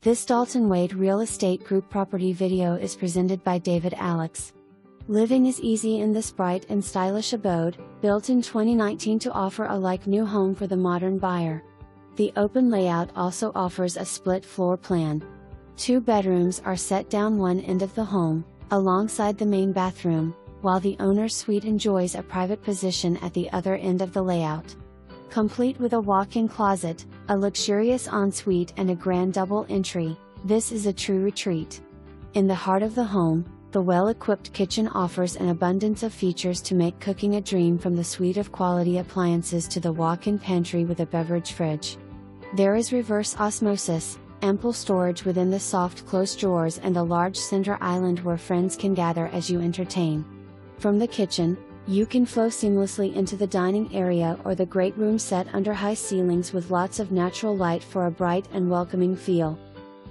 This Dalton Wade Real Estate Group property video is presented by David Alex. Living is easy in this bright and stylish abode, built in 2019 to offer a like-new home for the modern buyer. The open layout also offers a split floor plan. 2 bedrooms are set down one end of the home, alongside the main bathroom, while the owner's suite enjoys a private position at the other end of the layout. Complete with a walk-in closet, a luxurious ensuite and a grand double entry, this is a true retreat. In the heart of the home, the well-equipped kitchen offers an abundance of features to make cooking a dream, from the suite of quality appliances to the walk-in pantry with a beverage fridge. There is reverse osmosis, ample storage within the soft closed drawers, and a large center island where friends can gather as you entertain. From the kitchen, you can flow seamlessly into the dining area or the great room set under high ceilings with lots of natural light for a bright and welcoming feel.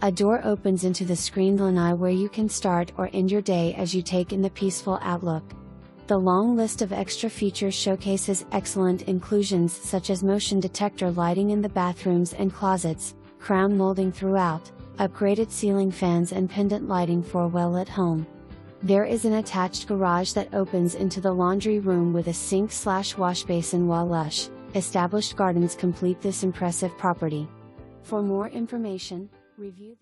A door opens into the screened lanai where you can start or end your day as you take in the peaceful outlook. The long list of extra features showcases excellent inclusions such as motion-detector lighting in the bathrooms and closets, crown molding throughout, upgraded ceiling fans and pendant lighting for a well-lit home. There is an attached garage that opens into the laundry room with a sink/washbasin, while lush, established gardens complete this impressive property. For more information, review